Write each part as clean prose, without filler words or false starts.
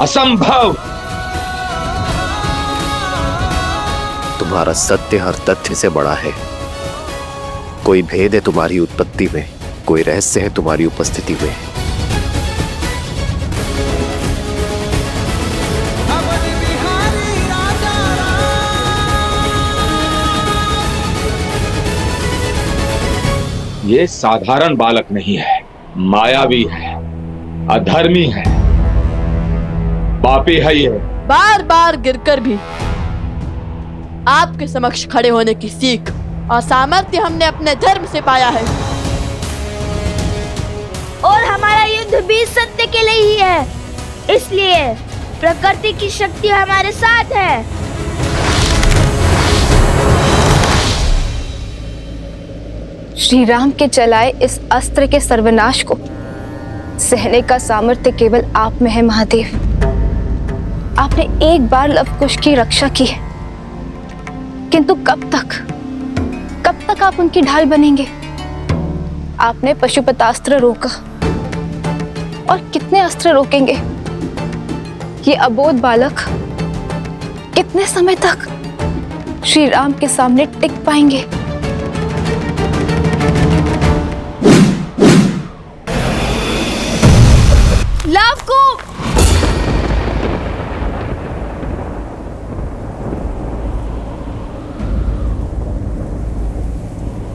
असंभव। तुम्हारा सत्य हर तथ्य से बड़ा है। कोई भेद है तुम्हारी उत्पत्ति में, कोई रहस्य है तुम्हारी उपस्थिति में। ये साधारण बालक नहीं है, मायावी है, अधर्मी है, पापी है। ये बार बार गिरकर भी आपके समक्ष खड़े होने की सीख और सामर्थ्य हमने अपने धर्म से पाया है। और हमारा युद्ध भी सत्य के लिए ही है, इसलिए प्रकृति की शक्ति हमारे साथ है। श्री राम के चलाए इस अस्त्र के सर्वनाश को सहने का सामर्थ्य केवल आप में है महादेव। आपने एक बार लवकुश की रक्षा की है, किंतु कब तक आप उनकी ढाल बनेंगे? आपने पशुपतास्त्र रोका, और कितने अस्त्र रोकेंगे? ये अबोध बालक कितने समय तक श्री राम के सामने टिक पाएंगे?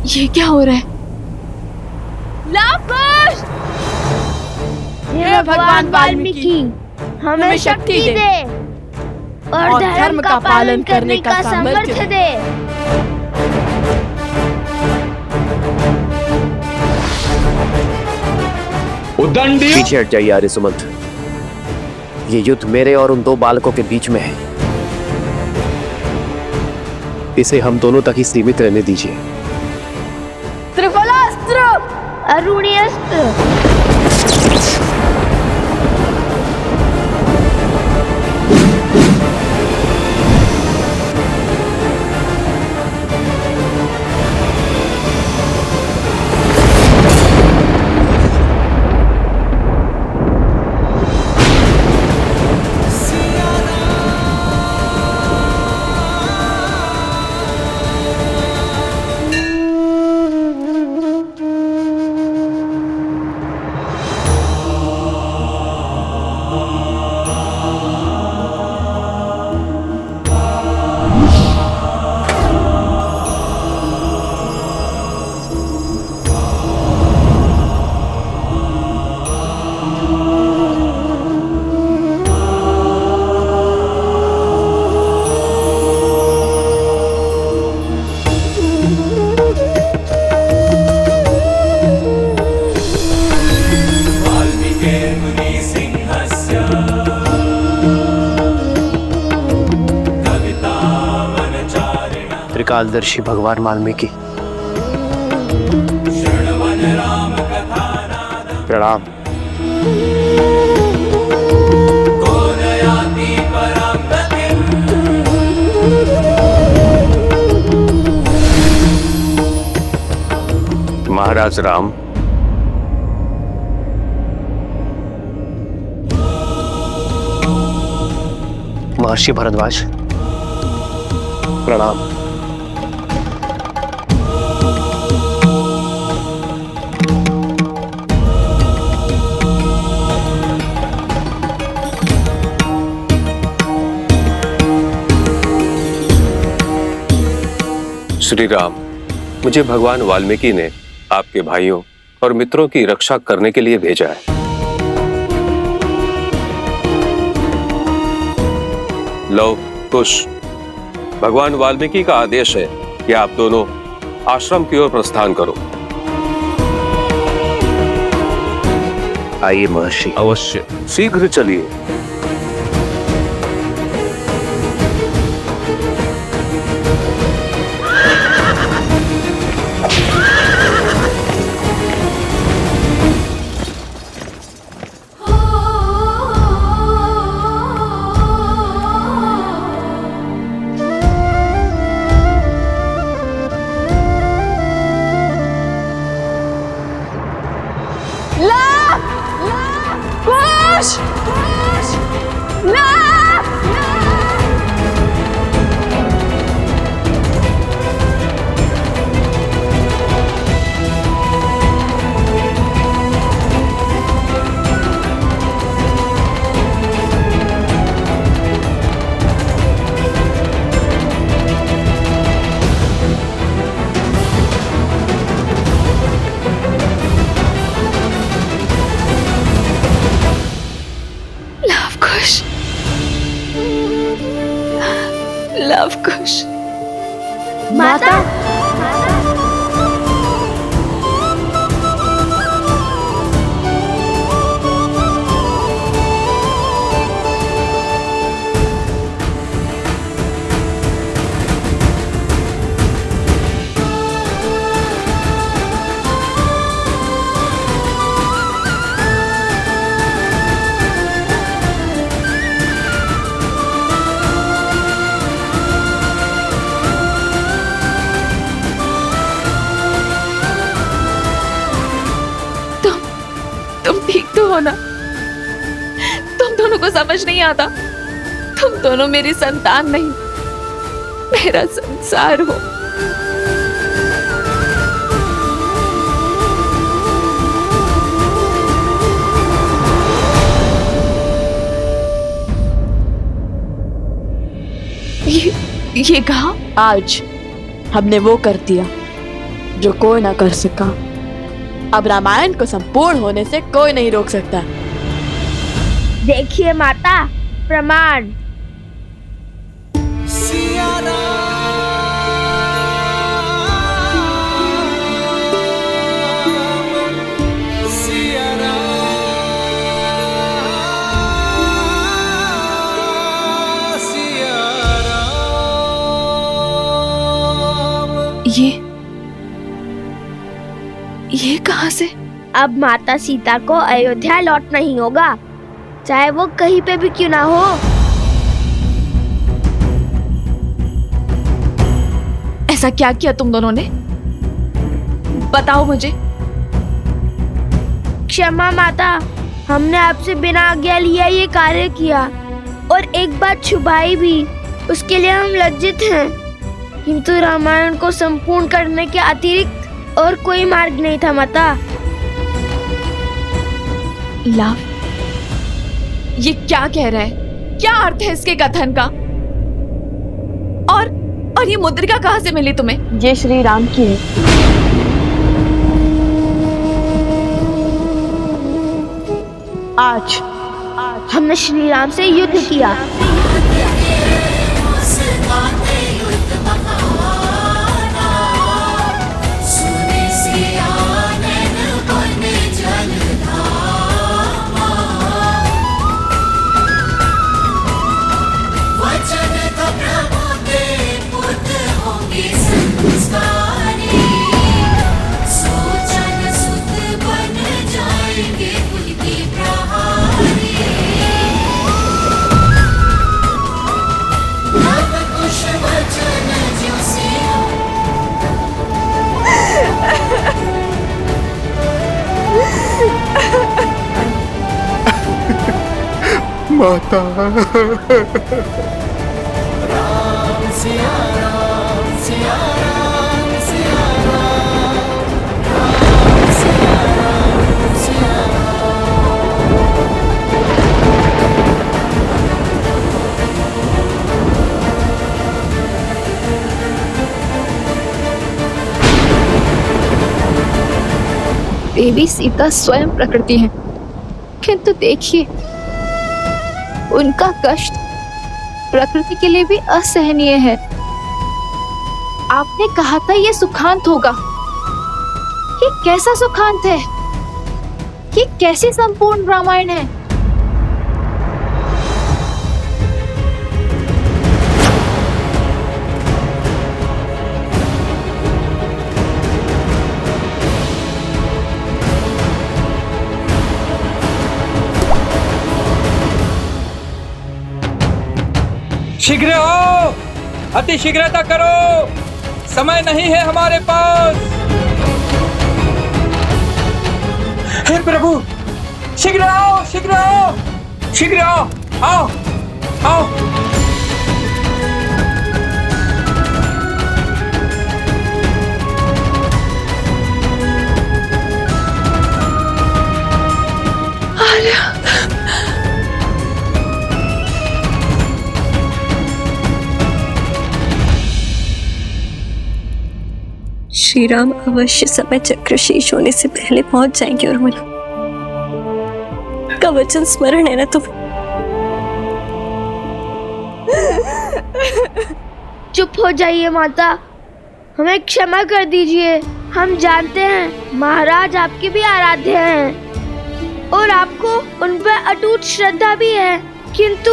ये क्या हो रहा है? लवकुश! हे भगवान वाल्मीकि, हमें शक्ति दे और धर्म का पालन करने का सामर्थ्य दे। उद्दंडी, पीछे हट जाइए आर्य सुमंत। ये युद्ध मेरे और उन दो बालकों के बीच में है। इसे हम दोनों तक ही सीमित रहने दीजिए। त्रिफलास्त्र, अरुणी अस्त्र। त्रिकालदर्शी भगवान वाल्मीकि, प्रणाम। महाराज राम, महर्षि भरद्वाज, प्रणाम। श्री राम, मुझे भगवान वाल्मीकि ने आपके भाइयों और मित्रों की रक्षा करने के लिए भेजा है। लव कुश, भगवान वाल्मीकि का आदेश है कि आप दोनों आश्रम की ओर प्रस्थान करो। आइए महर्षि। अवश्य, शीघ्र चलिए। कुश! लव कुश। माता, तुम ठीक तो हो ना? तुम दोनों को समझ नहीं आता? तुम दोनों मेरी संतान नहीं, मेरा संसार हो। ये कहा? आज हमने वो कर दिया जो कोई ना कर सका। अब रामायण को संपूर्ण होने से कोई नहीं रोक सकता। देखिए माता, प्रमाण। ये कहां से? अब माता सीता को अयोध्या लौटना ही होगा, चाहे वो कहीं पे भी क्यों ना हो। ऐसा क्या किया तुम दोनों ने? बताओ मुझे। क्षमा माता, हमने आपसे बिना आज्ञा लिया ये कार्य किया और एक बात छुपाई भी, उसके लिए हम लज्जित हैं। किंतु रामायण को संपूर्ण करने के अतिरिक्त और कोई मार्ग नहीं था माता। लव, ये क्या कह रहा है? क्या अर्थ है इसके कथन का? और ये मुद्रिका कहां से मिली तुम्हें? ये श्री राम की है। आज हमने श्री राम से युद्ध किया। माता। देवी सीता स्वयं प्रकृति है, किंतु देखिए उनका कष्ट प्रकृति के लिए भी असहनीय है। आपने कहा था ये सुखांत होगा। ये कैसा सुखांत है? ये कैसी संपूर्ण रामायण है? शीघ्र हो, अति शीघ्रता करो, समय नहीं है हमारे पास। हे प्रभु, शीघ्र आओ, शीघ्र आओ, शीघ्र आओ, आओ, आओ। श्री राम अवश्य समय चक्र शेष होने से पहले पहुंच जाएंगे। और मुझे का वचन स्मरण है ना तुम्हें? चुप हो जाइए माता, हमें क्षमा कर दीजिए। हम जानते हैं महाराज आपके भी आराध्य हैं और आपको उन पर अटूट श्रद्धा भी है, किंतु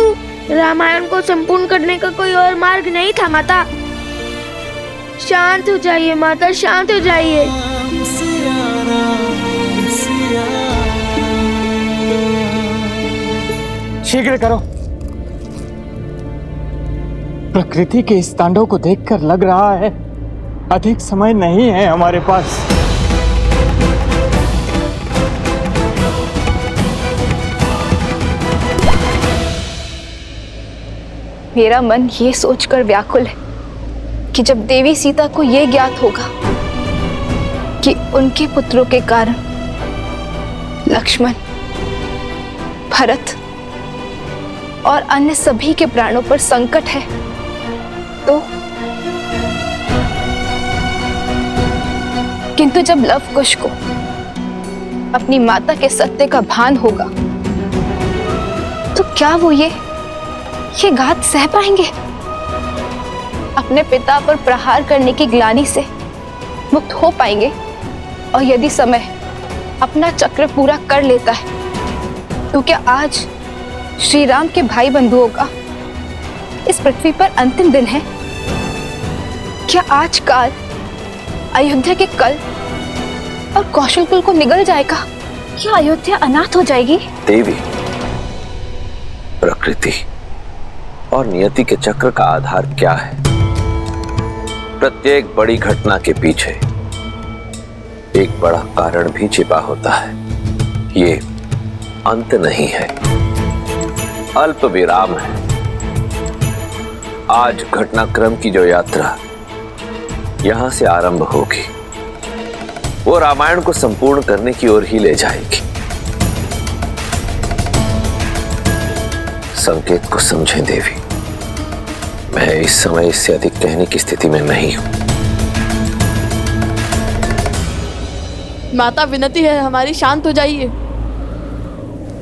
रामायण को संपूर्ण करने का कोई और मार्ग नहीं था माता। शांत हो जाइए माता, शांत हो जाइए। शीघ्र करो। प्रकृति के इस तांडव को देखकर लग रहा है अधिक समय नहीं है हमारे पास। मेरा मन ये सोचकर व्याकुल है कि जब देवी सीता को यह ज्ञात होगा कि उनके पुत्रों के कारण लक्ष्मण, भरत और अन्य सभी के प्राणों पर संकट है, तो किंतु जब लव कुश को अपनी माता के सत्य का भान होगा तो क्या वो ये घात सह पाएंगे? अपने पिता पर प्रहार करने की ग्लानि से मुक्त हो पाएंगे? और यदि समय अपना चक्र पूरा कर लेता है तो क्या आज श्री राम के भाई बंधुओं का इस पृथ्वी पर अंतिम दिन है? क्या आज काल अयोध्या के कल और कौशलकुल को निगल जाएगा? क्या अयोध्या अनाथ हो जाएगी? देवी, प्रकृति और नियति के चक्र का आधार क्या है? प्रत्येक बड़ी घटना के पीछे एक बड़ा कारण भी छिपा होता है। ये अंत नहीं है, अल्प विराम है। आज घटनाक्रम की जो यात्रा यहां से आरंभ होगी वो रामायण को संपूर्ण करने की ओर ही ले जाएगी। संकेत को समझें देवी, मैं इस समय इससे अधिक कहने की स्थिति में नहीं हूं। माता विनती है हमारी, शांत हो जाइए।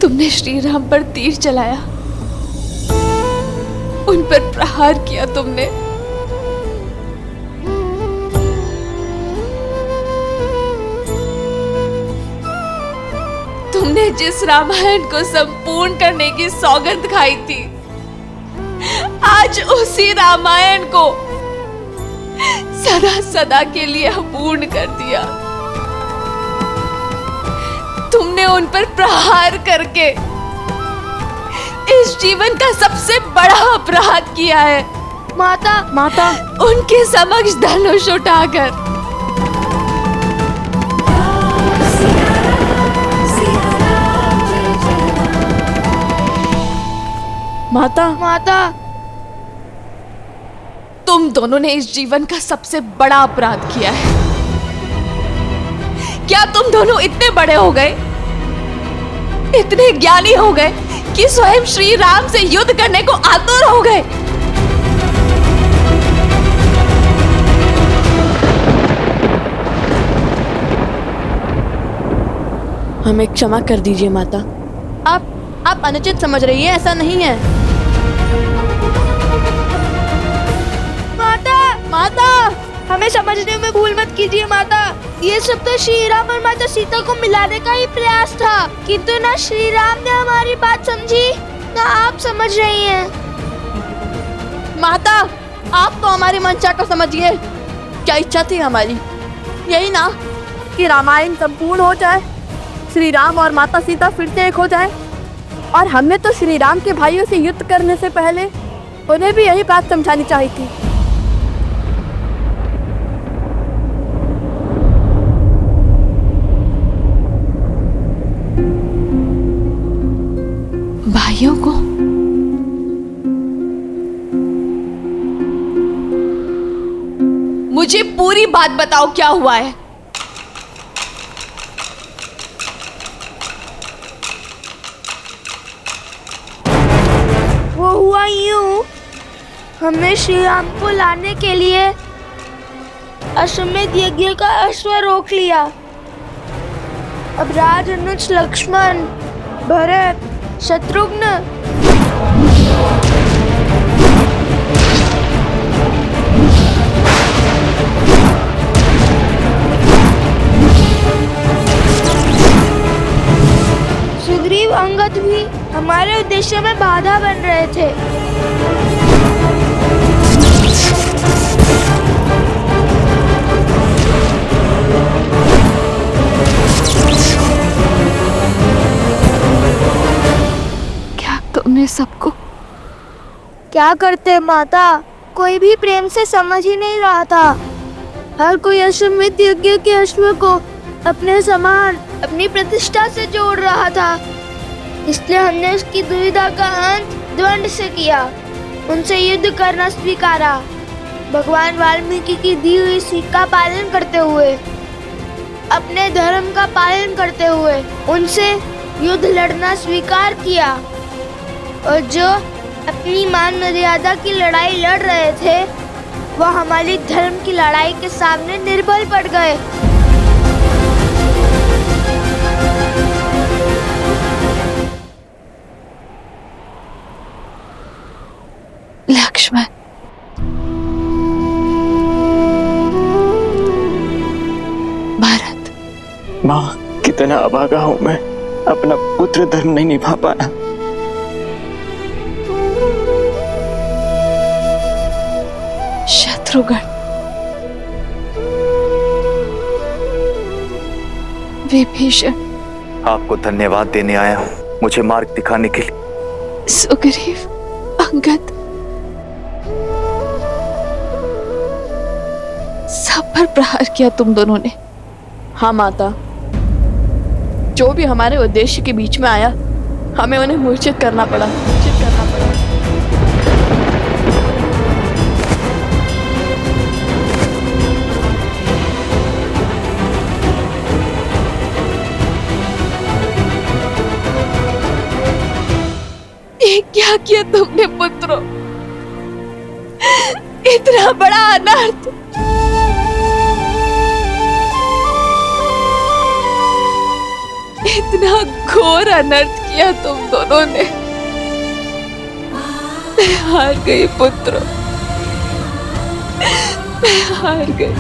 तुमने श्री राम पर तीर चलाया, उन पर प्रहार किया तुमने। तुमने जिस रामायण को संपूर्ण करने की सौगंध खाई थी, आज उसी रामायण को सदा सदा के लिए अपूर्ण कर दिया। तुमने उन पर प्रहार करके इस जीवन का सबसे बड़ा अपराध किया है। माता उनके समक्ष धनुष उठाकर। माता तुम दोनों ने इस जीवन का सबसे बड़ा अपराध किया है। क्या तुम दोनों इतने बड़े हो गए, इतने ज्ञानी हो गए कि स्वयं श्री राम से युद्ध करने को आतुर हो गए? हमें क्षमा कर दीजिए माता। आप अनुचित समझ रही है, ऐसा नहीं है। माता हमें समझने में भूल मत कीजिए माता। ये सब तो श्री राम और माता सीता को मिलाने का ही प्रयास था, किंतु ना श्री राम ने हमारी बात समझी ना आप समझ रही हैं। माता आप तो हमारी मंशा को समझिए। क्या इच्छा थी हमारी? यही ना कि रामायण संपूर्ण हो जाए, श्री राम और माता सीता फिर से एक हो जाए। और हमने तो श्री राम के भाइयों से युद्ध करने से पहले उन्हें भी यही बात समझानी चाहिए थी। भाइयों को? मुझे पूरी बात बताओ, क्या हुआ है? वो हुआ यूं, हमने श्री राम को लाने के लिए अश्वमेध यज्ञ का अश्व रोक लिया। अब राज अनुज लक्ष्मण, भरत, शत्रुघ्न हमारे उद्देश्य में बाधा बन रहे थे। क्या तुमने सबको क्या करते माता, कोई भी प्रेम से समझ ही नहीं रहा था। हर कोई अश्वमेध यज्ञ के अश्व को अपने समान, अपनी प्रतिष्ठा से जोड़ रहा था। इसलिए हमने उसकी दुविधा का अंत द्वंद से किया, उनसे युद्ध करना स्वीकारा। भगवान वाल्मीकि की दी हुई सीख का पालन करते हुए, अपने धर्म का पालन करते हुए उनसे युद्ध लड़ना स्वीकार किया। और जो अपनी मान मर्यादा की लड़ाई लड़ रहे थे, वह हमारी धर्म की लड़ाई के सामने निर्बल पड़ गए। लक्ष्मण, भरत, माँ, कितना अभागा हूं मैं, अपना पुत्र धर्म नहीं निभा पाया। शत्रुघ्न, विभीषण, आपको धन्यवाद देने आया हूँ, मुझे मार्ग दिखाने के लिए। सुग्रीव, अंगद, सब पर प्रहार किया तुम दोनों ने। हाँ माता, जो भी हमारे उद्देश्य के बीच में आया, हमें उन्हें मूर्छित करना पड़ा। ये क्या किया तुमने पुत्रों? इतना बड़ा अनर्थ, इतना घोर अनर्थ किया तुम दोनों ने। मैं हार गई पुत्रों, मैं हार गई।